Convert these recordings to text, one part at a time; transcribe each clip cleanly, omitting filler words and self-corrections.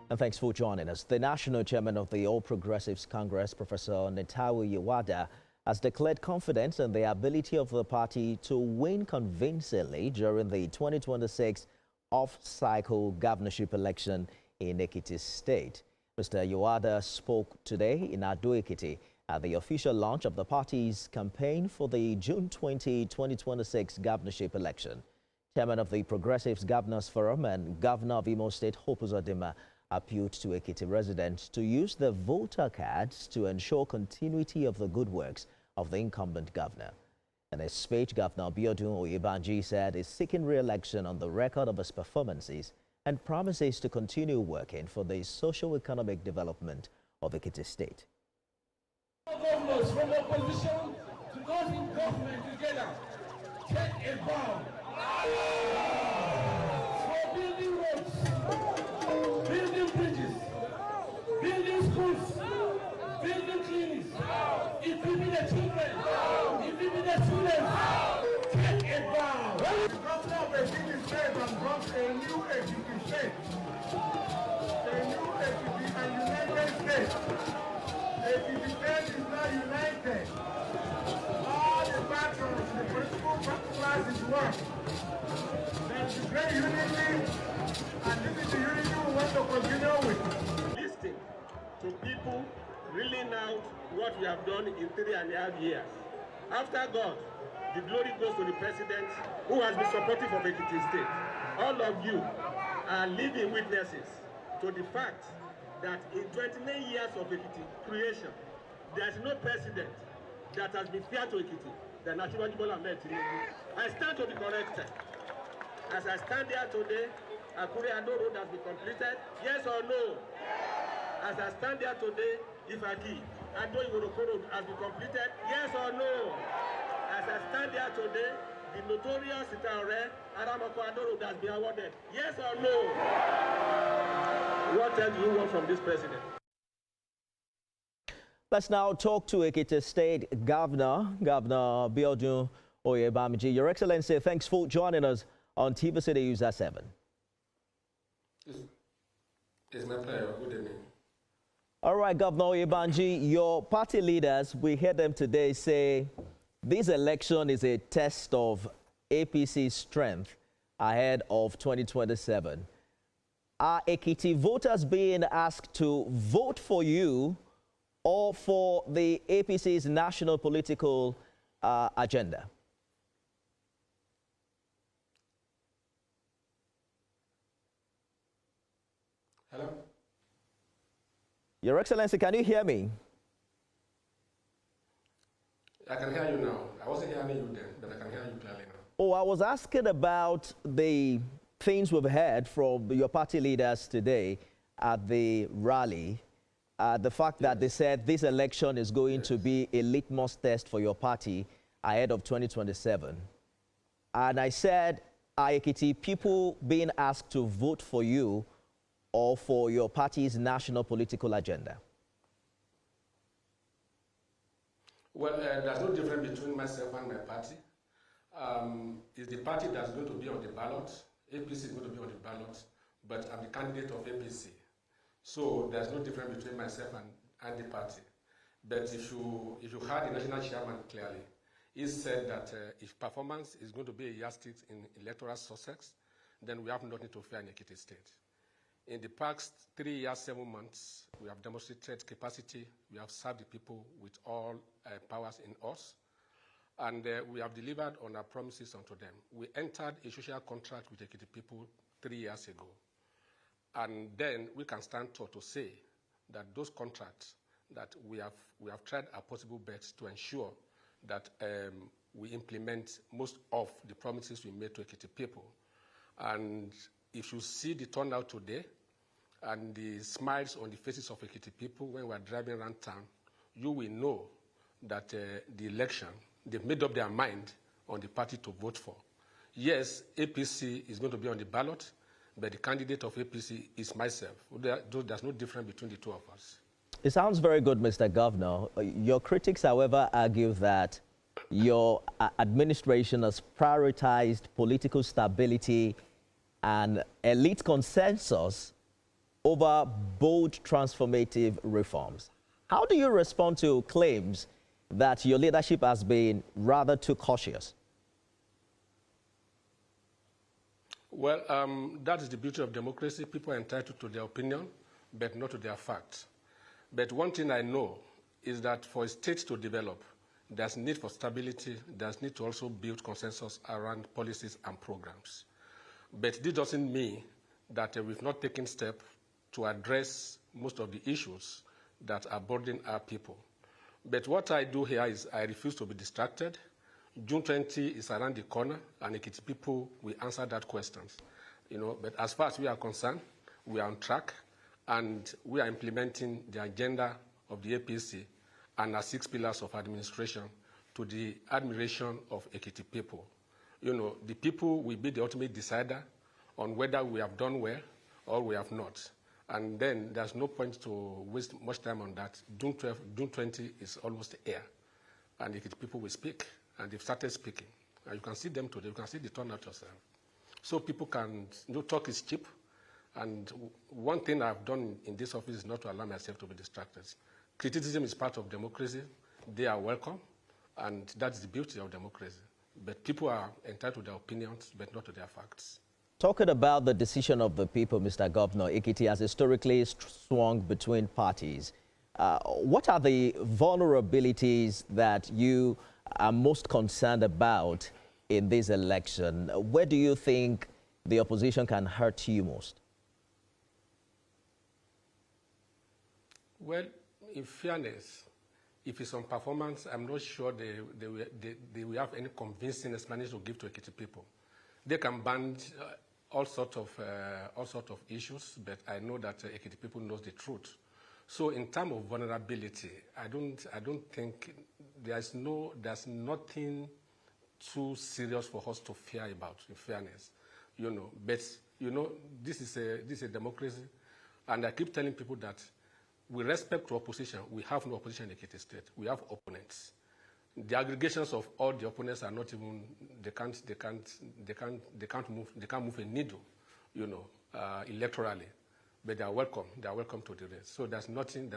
And thanks for joining us. The national chairman of the All Progressives Congress, Professor Netawe Yewada, has declared confidence in the ability of the party to win convincingly during the 2026 off-cycle governorship election in Ekiti State. Mr. Yewada spoke today in Ado-Ekiti at the official launch of the party's campaign for the June 2026 governorship election. Chairman of the Progressives Governors Forum and Governor of Imo State, Hope Uzodinma, appealed to Ekiti residents to use their voter cards to ensure continuity of the good works of the incumbent governor. In his speech, Governor Biodun Oyebanji said he's seeking re-election on the record of his performances and promises to continue working for the socio-economic development of Ekiti State. Governors from opposition to those in government together take a vow for building roads, building bridges, building schools, building clinics. If we be the children, if we be the students, take a vow. The governor of Ekiti State has brought a new Ekiti State, a new Ekiti and United States. Ekiti State is now united. All the factors, the political classes work. There's a great unity, and this is the unity we want to continue with. Listening to people reeling out what we have done in 3.5 years. After God, the glory goes to the president who has been supportive of Ekiti State. All of you are living witnesses to the fact that in 29 years of Ekiti creation, there is no president that has been fair to Ekiti than Asiwaju Bola Ahmed Tinubu. I stand to be corrected. As I stand here today, Akure Ado Road has been completed, yes or no? As I stand here today, Ifaki, Ado Iworoko Road has been completed, yes or no? As I stand here today, the notorious Itaore Aramoko Ado Road has been awarded, yes or no? What else do you want from this president? Let's now talk to Ekiti State Governor, Governor Biodun Oyebanji. Your Excellency, thanks for joining us on TV City User 7. It's my pleasure. Good evening. All right, Governor Oyebanji, your party leaders, we heard them today say this election is a test of APC's strength ahead of 2027. Are Ekiti voters being asked to vote for you or for the APC's national political agenda? Hello? Your Excellency, can you hear me? I can hear you now. I wasn't hearing you then, but I can hear you clearly now. Oh, I was asking about the things we've heard from your party leaders today at the rally. The fact that they said this election is going to be a litmus test for your party ahead of 2027. And I said, are Ekiti people being asked to vote for you or for your party's national political agenda? Well, there's no difference between myself and my party. It's the party that's going to be on the ballot. APC is going to be on the ballot, but I'm the candidate of APC. So there's no difference between myself and the party. But if you heard the national chairman clearly, he said that if performance is going to be a yardstick in electoral success, then we have nothing to fear in Ekiti State. In the past 3 years, 7 months, we have demonstrated capacity. We have served the people with all powers in us. And we have delivered on our promises unto them. We entered a social contract with Ekiti people 3 years ago. And then we can stand tall to say that those contracts that we have tried our possible best to ensure that we implement most of the promises we made to Ekiti people. And if you see the turnout today and the smiles on the faces of Ekiti people when we're driving around town, you will know that the election, they've made up their mind on the party to vote for. Yes, APC is going to be on the ballot, but the candidate of APC is myself. There's no difference between the two of us. It sounds very good, Mr. Governor. Your critics, however, argue that your administration has prioritized political stability and elite consensus over bold transformative reforms. How do you respond to claims that your leadership has been rather too cautious? Well, that is the beauty of democracy. People are entitled to their opinion, but not to their facts. But one thing I know is that for a state to develop, there's need for stability, there's need to also build consensus around policies and programs. But this doesn't mean that we've not taken steps to address most of the issues that are burdening our people. But what I do here is I refuse to be distracted. June 20 is around the corner, and Ekiti people will answer that question. But as far as we are concerned, we are on track, and we are implementing the agenda of the APC and our 6 pillars of administration to the admiration of Ekiti people. The people will be the ultimate decider on whether we have done well or we have not. And then there's no point to waste much time on that. June 20 is almost here, and Ekiti people will speak, and they've started speaking. And you can see them today, you can see the turnout yourself. So people can, talk is cheap, and one thing I've done in this office is not to allow myself to be distracted. Criticism is part of democracy. They are welcome, and that's the beauty of democracy. But people are entitled to their opinions, but not to their facts. Talking about the decision of the people, Mr. Governor, Ekiti has historically swung between parties. What are the vulnerabilities that you are most concerned about in this election? Where do you think the opposition can hurt you most? Well, in fairness, if it's on performance, I'm not sure they will have any convincing explanation to give to Ekiti people. They can ban all sorts of issues, but I know that Ekiti people knows the truth. So in terms of vulnerability, I don't think there's nothing too serious for us to fear about, in fairness. But this is a democracy, and I keep telling people that with respect to opposition, we have no opposition in Ekiti State. We have opponents. The aggregations of all the opponents are not even, they can't move a needle, electorally. But they are welcome to the race. So there's nothing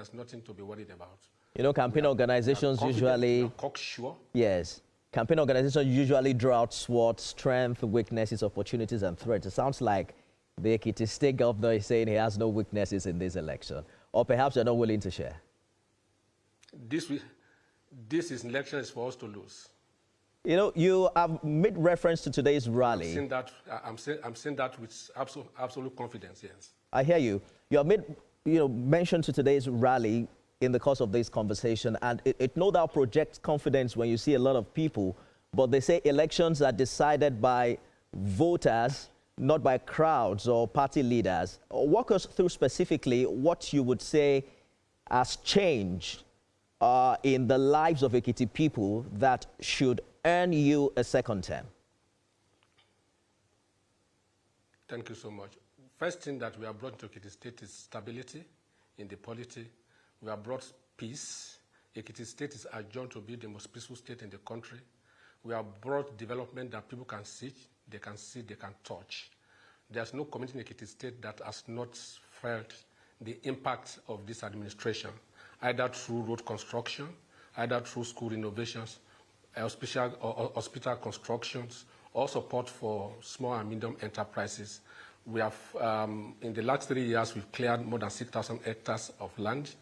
to be worried about. Campaign organizations usually, cocksure. Yes, campaign organizations usually draw out SWOT, strengths, weaknesses, opportunities, and threats. It sounds like the Ekiti State Governor is saying he has no weaknesses in this election. Or perhaps you're not willing to share. This election is for us to lose. You have made reference to today's rally. I'm saying that with absolute confidence, yes. I hear you. You have made mention to today's rally in the course of this conversation, and it no doubt projects confidence when you see a lot of people, but they say elections are decided by voters, not by crowds or party leaders. Walk us through specifically what you would say has changed in the lives of Ekiti people that should earn you a second term. Thank you so much. First thing that we have brought to Ekiti State is stability in the polity. We have brought peace. Ekiti State is adjourned to be the most peaceful state in the country. We have brought development that people can see, they can touch. There's no community in Ekiti State that has not felt the impact of this administration, either through road construction, either through school renovations, hospital constructions, or support for small and medium enterprises. We have, in the last 3 years, we've cleared more than 6,000 hectares of land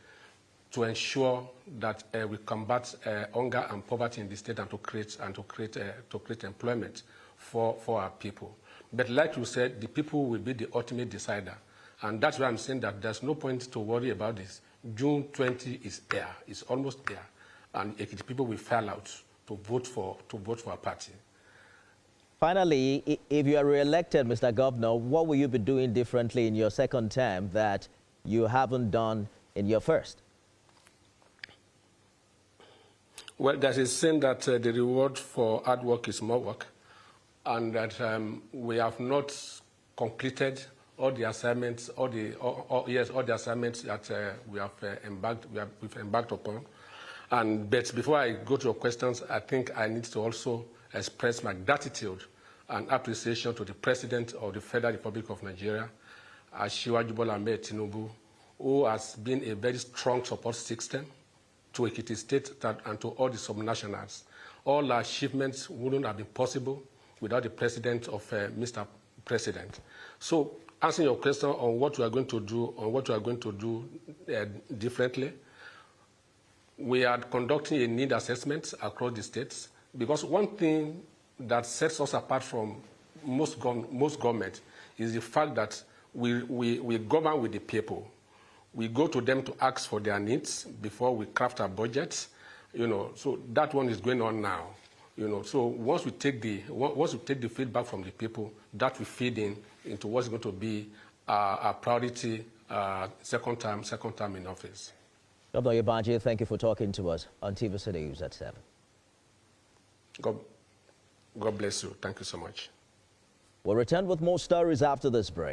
to ensure that we combat hunger and poverty in the state and to create employment for our people. But like you said, the people will be the ultimate decider. And that's why I'm saying that there's no point to worry about this. June 20 is here, it's almost here. And Ekiti people will file out to vote for a party. Finally, if you are re-elected, Mr. Governor, what will you be doing differently in your second term that you haven't done in your first? Well, there's a saying that the reward for hard work is more work, and that we have not completed all the assignments, all the assignments that we've embarked upon. But before I go to your questions, I think I need to also express my gratitude and appreciation to the President of the Federal Republic of Nigeria Asiwaju Bola Ahmed Tinubu, who has been a very strong support system to Ekiti State and to all the subnationals. All our achievements wouldn't have been possible without the president of Mr. President. So, answering your question on what we are going to do, differently, we are conducting a need assessment across the states, because one thing that sets us apart from most government is the fact that we govern with the people. We go to them to ask for their needs before we craft our budgets. So that one is going on now. So once we take the feedback from the people, that we feed into what's going to be our priority second time in office. Governor Oyebanji, thank you for talking to us on TVC News at 7. God bless you. Thank you so much. We'll return with more stories after this break.